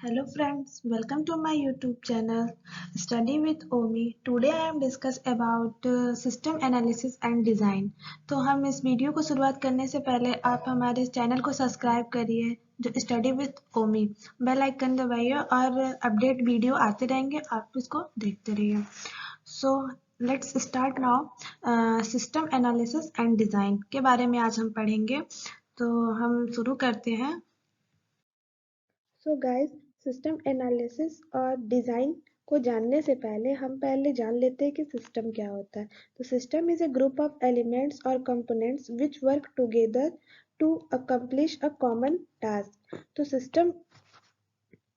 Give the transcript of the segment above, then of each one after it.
Hello friends, welcome to my YouTube channel Study with Omi. Today I am discuss about system analysis and design. तो हम इस video को शुरुआत करने से पहले आप हमारे चैनल को सब्सक्राइब करिए जो study with Omi, bell icon दबाइए और अपडेट वीडियो आते रहेंगे, आप इसको देखते रहिए. So let's start now. System analysis and design के बारे में आज हम पढ़ेंगे, तो हम शुरू करते हैं. सो गाइस, सिस्टम एनालिसिस और डिज़ाइन को जानने से पहले हम पहले जान लेते हैं कि सिस्टम क्या होता है. तो system is a group of elements और components which work together to accomplish a common task. तो system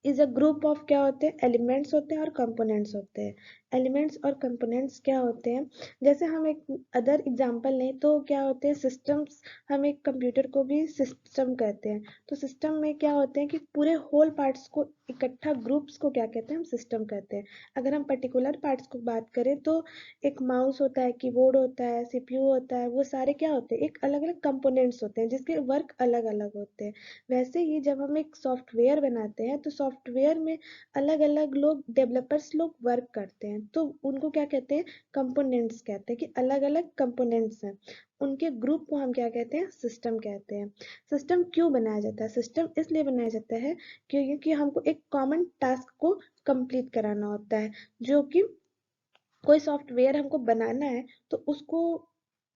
is a group of क्या होते हैं, एलिमेंट्स होते हैं और कंपोनेंट्स होते हैं. एलिमेंट्स और कंपोनेंट्स क्या होते हैं, जैसे हम एक अदर एग्जांपल लें तो क्या होते हैं सिस्टम्स. हम एक कंप्यूटर को भी सिस्टम कहते हैं. तो सिस्टम में क्या होते हैं कि पूरे होल पार्ट्स को इकट्ठा ग्रुप्स को क्या कहते हैं, हम सिस्टम कहते हैं. अगर हम पर्टिकुलर पार्ट्स को बात करें तो एक माउस होता है, कीबोर्ड होता है, सीपीयू होता है, वो सारे क्या होते हैं, एक अलग अलग कंपोनेंट्स होते हैं जिसके वर्क अलग अलग होते हैं. वैसे ही जब हम एक सॉफ्टवेयर बनाते हैं तो सॉफ्टवेयर में अलग अलग लोग, डेवलपर्स लोग वर्क करते हैं, तो उनको क्या कहते हैं, कंपोनेंट्स कहते हैं, कि अलग अलग कंपोनेंट्स हैं. उनके ग्रुप को हम क्या कहते हैं, सिस्टम कहते हैं. सिस्टम क्यों बनाया जाता है, सिस्टम इसलिए बनाया जाता है क्योंकि हमको एक कॉमन टास्क को कंप्लीट कराना होता है. जो कि कोई सॉफ्टवेयर हमको बनाना है तो उसको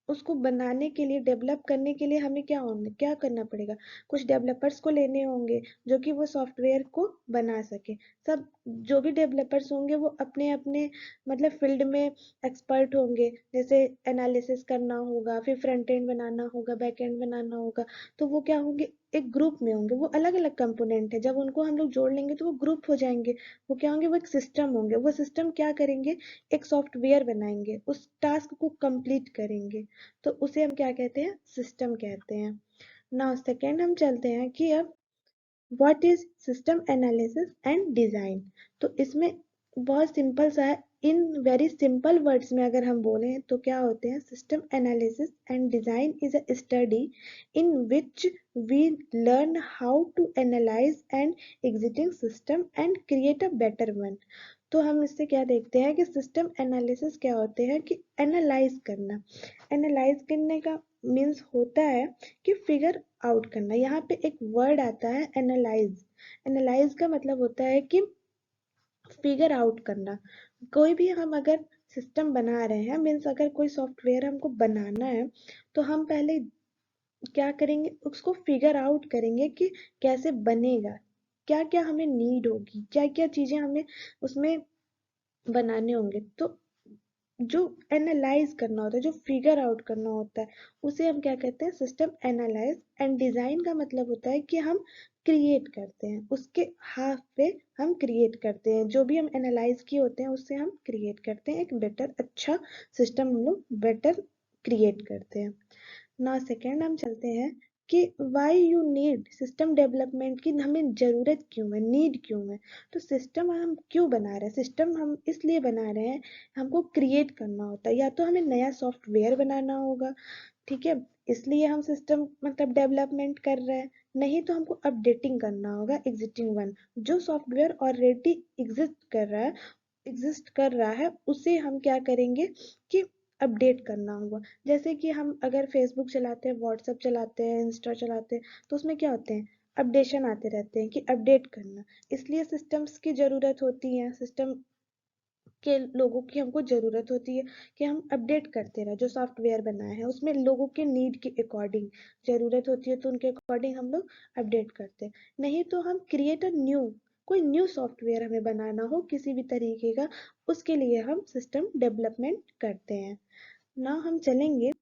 उसको बनाने के लिए, डेवलप करने के लिए हमें क्या करना पड़ेगा, कुछ डेवलपर्स को लेने होंगे जो कि वो सॉफ्टवेयर को बना सके. सब जो भी डेवलपर्स होंगे वो अपने अपने मतलब फील्ड में एक्सपर्ट होंगे. जैसे एनालिसिस करना होगा, फिर फ्रंट एंड बनाना होगा, बैक एंड बनाना होगा, तो वो क्या होंगे, एक ग्रुप में होंगे. वो अलग अलग कंपोनेंट है, जब उनको हम लोग जोड़ लेंगे तो वो ग्रुप हो जाएंगे. वो क्या होंगे, वो एक सिस्टम होंगे. वो सिस्टम क्या करेंगे, एक सॉफ्टवेयर बनाएंगे, उस टास्क को कंप्लीट करेंगे, तो उसे हम क्या कहते हैं, सिस्टम कहते हैं. नाउ सेकेंड हम चलते हैं कि अब what is system analysis and design. तो इसमें बहुत सिंपल सा है. इन वेरी सिंपल वर्ड्स में अगर हम बोलें तो क्या होते हैं, system analysis and design is a study in which we learn how to analyse an existing system and create a better one. तो हम इससे क्या देखते हैं कि सिस्टम एनालिसिस क्या होते हैं, कि एनालाइज करना. एनालाइज करने का मीन्स होता है कि फिगर आउट करना. यहाँ पे एक वर्ड आता है एनालाइज. एनालाइज का मतलब होता है कि फिगर आउट करना. कोई भी हम अगर सिस्टम बना रहे हैं, मीन्स अगर कोई सॉफ्टवेयर हमको बनाना है तो हम पहले क्या करेंगे, उसको फिगर आउट करेंगे कि कैसे बनेगा, क्या क्या हमें नीड होगी, क्या क्या चीजें हमें उसमें बनाने होंगे. तो जो एनालाइज करना होता है, जो फिगर आउट करना होता है, उसे हम क्या कहते हैं, सिस्टम एनालाइज. एंड डिजाइन का मतलब होता है कि हम क्रिएट करते हैं, उसके हाफ पे हम क्रिएट करते हैं. जो भी हम एनालाइज किए होते हैं उससे हम क्रिएट करते हैं, एक बेटर अच्छा सिस्टम हम लोग बेटर क्रिएट करते हैं. ना सेकेंड हम चलते हैं कि why you need system development, की हमें ज़रूरत क्यों है, नीड क्यों है. तो सिस्टम हम क्यों बना रहे हैं, सिस्टम हम इसलिए बना रहे हैं, हमको क्रिएट करना होता है, या तो हमें नया सॉफ्टवेयर बनाना होगा, ठीक है, इसलिए हम सिस्टम मतलब डेवलपमेंट कर रहे हैं. नहीं तो हमको अपडेटिंग करना होगा एग्जिस्टिंग वन. जो सॉफ्टवेयर ऑलरेडी एग्जिस्ट कर रहा है उसे हम क्या करेंगे कि अपडेट करना होगा. जैसे कि हम अगर फेसबुक चलाते हैं, व्हाट्सएप चलाते हैं, इंस्टा चलाते हैं, तो उसमें क्या होते हैं, अपडेशन आते रहते हैं कि अपडेट करना. इसलिए सिस्टम्स की ज़रूरत होती है, सिस्टम के लोगों की हमको ज़रूरत होती है कि हम अपडेट करते रहें. जो सॉफ्टवेयर बनाए हैं उसमें लोगों के नीड के अकॉर्डिंग ज़रूरत होती है, तो उनके अकॉर्डिंग हम लोग अपडेट करते हैं. नहीं तो हम क्रिएट अ न्यू, कोई न्यू सॉफ्टवेयर हमें बनाना हो किसी भी तरीके का, उसके लिए हम सिस्टम डेवलपमेंट करते हैं. ना हम चलेंगे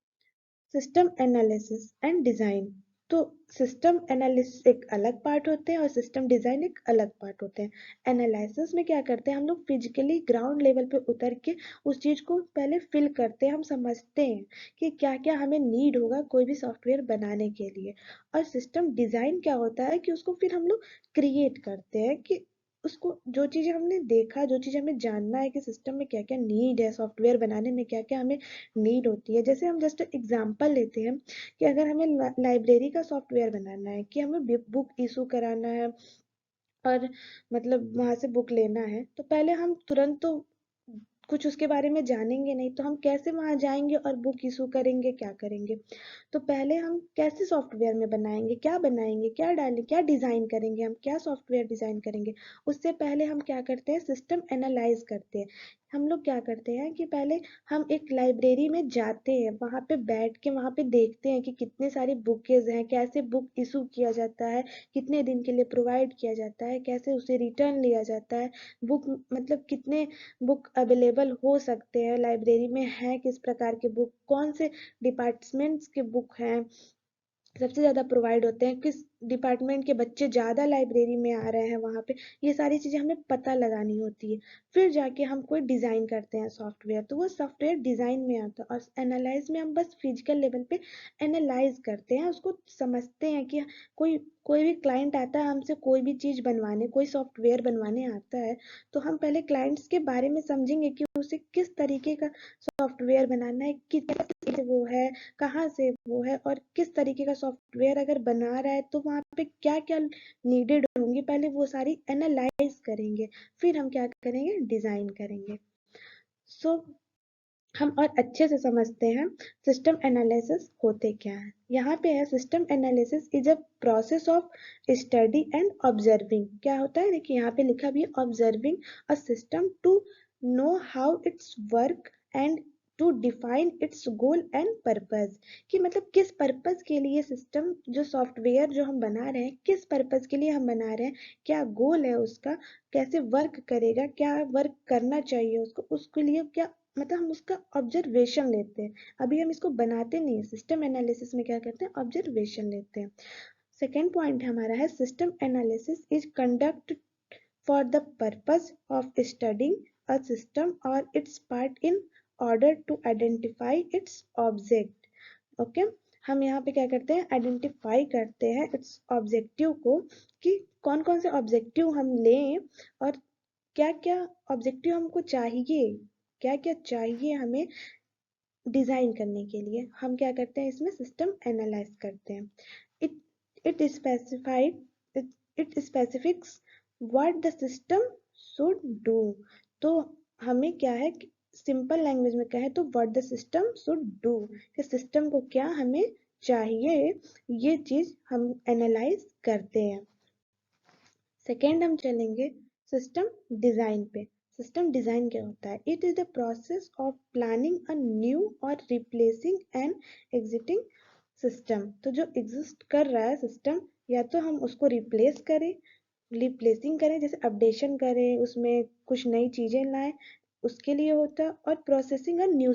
सिस्टम एनालिसिस एंड डिज़ाइन. तो सिस्टम एनालिसिस एक अलग पार्ट होते हैं और सिस्टम डिज़ाइन एक अलग पार्ट होते हैं. एनालिसिस में क्या करते हैं, हम लोग फिजिकली ग्राउंड लेवल पे उतर के उस चीज़ को पहले फिल करते हैं, हम समझते हैं कि क्या क्या हमें नीड होगा कोई भी सॉफ्टवेयर बनाने के लिए. और सिस्टम डिज़ाइन क्या होता है कि उसको फिर हम लोग क्रिएट करते हैं, कि उसको जो चीज़ें हमने देखा, जो चीज़ें हमें जानना है कि सिस्टम में क्या क्या नीड है, सॉफ्टवेयर बनाने में क्या क्या हमें नीड होती है. जैसे हम जस्ट एग्जांपल लेते हैं कि अगर हमें लाइब्रेरी का सॉफ्टवेयर बनाना है, कि हमें बुक इशू कराना है और मतलब वहाँ से बुक लेना है, तो पहले हम तुरंत तो कुछ उसके बारे में जानेंगे नहीं, तो हम कैसे वहाँ जाएंगे और बुक इशू करेंगे, क्या करेंगे? तो पहले हम कैसे सॉफ्टवेयर में बनाएंगे, क्या डालें, क्या डिज़ाइन करेंगे, हम क्या सॉफ्टवेयर डिज़ाइन करेंगे? उससे पहले हम क्या करते हैं, सिस्टम एनालाइज करते हैं। हम लोग क्या करते हैं कि पहले हम एक लाइब्रेरी में जाते हैं, वहाँ पे बैठ के वहाँ पे देखते हैं कि कितने सारे बुकेज हैं, कैसे बुक इशू किया जाता है, कितने दिन के लिए प्रोवाइड किया जाता है, कैसे उसे रिटर्न लिया जाता है, बुक मतलब कितने बुक अवेलेबल हो सकते हैं लाइब्रेरी में, हैं किस प्रकार के बुक, कौन से डिपार्टमेंट्स के बुक हैं सबसे ज़्यादा प्रोवाइड होते हैं, किस डिपार्टमेंट के बच्चे ज़्यादा लाइब्रेरी में आ रहे हैं वहाँ पे, ये सारी चीज़ें हमें पता लगानी होती है। फिर जाके हम कोई डिज़ाइन करते हैं सॉफ्टवेयर, तो वो सॉफ्टवेयर डिज़ाइन में आता है। और एनालाइज में हम बस फिजिकल लेवल पे एनालाइज करते हैं, उसको समझते हैं कि कोई कोई भी क्लाइंट आता है हमसे कोई भी चीज़ बनवाने, कोई सॉफ्टवेयर बनवाने आता है, तो हम पहले क्लाइंट्स के बारे में समझेंगे कि उसे किस तरीके का सॉफ्टवेयर बनाना है, किस वो है, कहाँ से वो है, और किस तरीके का सॉफ्टवेयर अगर बना रहा है तो वहाँ पे क्या क्या नीडेड होंगे, पहले वो सारी एनालाइज करेंगे, फिर हम क्या करेंगे, डिजाइन करेंगे। सो हम और अच्छे से समझते हैं सिस्टम एनालिसिस होते क्या है। यहाँ पे है, system analysis is a process of study and observing. क्या होता है, देखिए यहाँ पे लिखा भी है, observing a system to know how its work and to define its goal and purpose. कि मतलब किस पर्पस के लिए सिस्टम, जो सॉफ्टवेयर जो हम बना रहे हैं, किस पर्पस के लिए हम बना रहे हैं, क्या गोल है उसका, कैसे वर्क करेगा, क्या वर्क करना चाहिए उसको, उसके लिए क्या, मतलब हम उसका ऑब्जर्वेशन लेते हैं। अभी हम इसको बनाते नहीं है, सिस्टम एनालिसिस में क्या करते हैं, ऑब्जर्वेशन लेते हैं। सेकेंड पॉइंट हमारा है, system analysis is conduct for the purpose of studying a system और its part in order to identify its object. Okay, हम यहाँ पे क्या करते हैं, आइडेंटिफाई करते हैं इट्स ऑब्जेक्टिव को, कि कौन कौन से ऑब्जेक्टिव हम लें और क्या क्या ऑब्जेक्टिव हमको चाहिए, क्या क्या चाहिए हमें डिजाइन करने के लिए। हम क्या करते हैं, इसमें सिस्टम एनालाइज करते हैं। It it specified it specifics what the system should do. तो हमें क्या है, सिंपल लैंग्वेज में कहें तो what the system should do, कि सिस्टम को क्या हमें चाहिए, ये चीज हम एनालाइज करते हैं। सेकेंड हम चलेंगे सिस्टम डिजाइन पे। सिस्टम डिजाइन क्या होता है, it is the process of planning a new और रिप्लेसिंग एन एग्जिस्टिंग सिस्टम। तो जो एग्जिस्ट कर रहा है सिस्टम, या तो हम उसको रिप्लेसिंग करें, जैसे अपडेशन करें, उसमें कुछ नई चीजें लाएं, उसके लिए होता है। और प्रोसेसिंग अ न्यू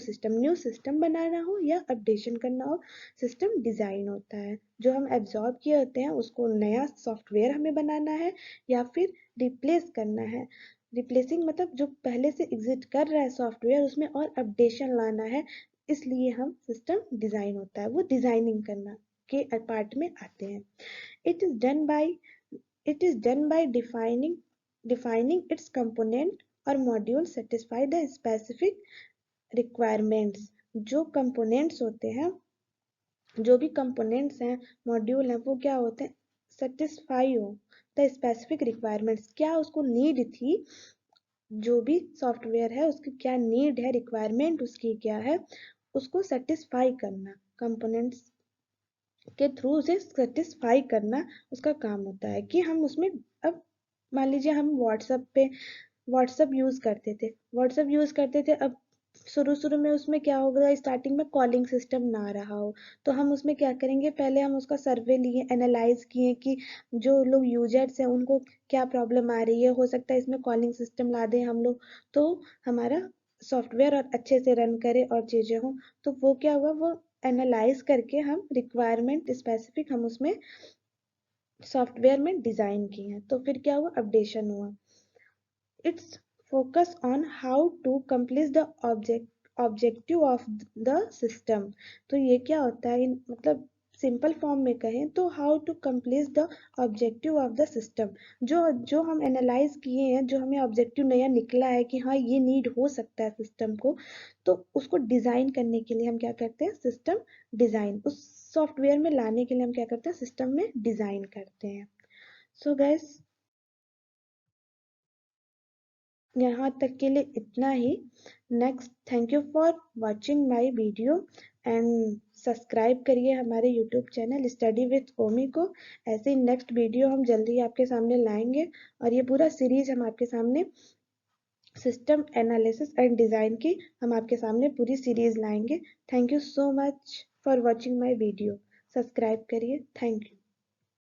सिस्टम बनाना हो या अपडेशन करना हो, सिस्टम डिजाइन होता है। जो हम एब्जॉर्ब किए होते हैं उसको नया सॉफ्टवेयर हमें बनाना है, या फिर रिप्लेस करना है। रिप्लेसिंग मतलब जो पहले से एग्जिस्ट कर रहा है सॉफ्टवेयर, उसमें और अपडेशन लाना है, इसलिए हम सिस्टम डिजाइन होता है, वो डिजाइनिंग करना के पार्ट में आते हैं। It is done by It is done by defining its component or module satisfy the specific requirements। जो components होते हैं, जो भी components हैं, मॉड्यूल हैं, वो क्या होते हैं, सेटिस्फाई हो द स्पेसिफिक रिक्वायरमेंट्स। क्या उसको नीड थी, जो भी सॉफ्टवेयर है उसकी क्या नीड है, रिक्वायरमेंट उसकी क्या है, उसको सेटिस्फाई करना, कंपोनेंट्स के थ्रू उसे सेटिस्फाई करना उसका काम होता है। कि हम उसमें, अब मान लीजिए हम व्हाट्सअप यूज करते थे, अब शुरू शुरू में उसमें क्या होगा, स्टार्टिंग में कॉलिंग सिस्टम ना रहा हो, तो हम उसमें क्या करेंगे, पहले हम उसका सर्वे लिए, एनालाइज किए कि जो लोग यूजर्स हैं उनको क्या प्रॉब्लम आ रही है, हो सकता है इसमें कॉलिंग सिस्टम ला दें हम लोग, तो हमारा सॉफ्टवेयर और अच्छे से रन करे और चीजें हों। तो वो क्या हुआ, वो एनालाइज करके हम रिक्वायरमेंट स्पेसिफिक हम उसमें सॉफ्टवेयर में डिजाइन किए हैं, तो फिर क्या हुआ, अपडेशन हुआ। Its focus on how to complete the objective of the system. तो ये क्या होता है, मतलब सिंपल फॉर्म में कहें तो how to complete the objective of the system. जो जो हम एनालाइज किए हैं, जो हमें ऑब्जेक्टिव नया निकला है कि हाँ ये नीड हो सकता है सिस्टम को, तो उसको डिजाइन करने के लिए हम क्या करते हैं, सिस्टम डिजाइन, उस सॉफ्टवेयर में लाने के लिए हम क्या करते हैं, सिस्टम में डिजाइन करते हैं। सो गाइस, यहाँ तक के लिए इतना ही। Next, thank you for watching my video and subscribe करिए हमारे YouTube channel study with Omi को। ऐसे ही नेक्स्ट वीडियो हम जल्दी आपके सामने लाएंगे और ये पूरा सीरीज हम आपके सामने सिस्टम एनालिसिस एंड डिज़ाइन की हम आपके सामने पूरी सीरीज लाएंगे। Thank you so much for watching my video. Subscribe करिए। Thank you.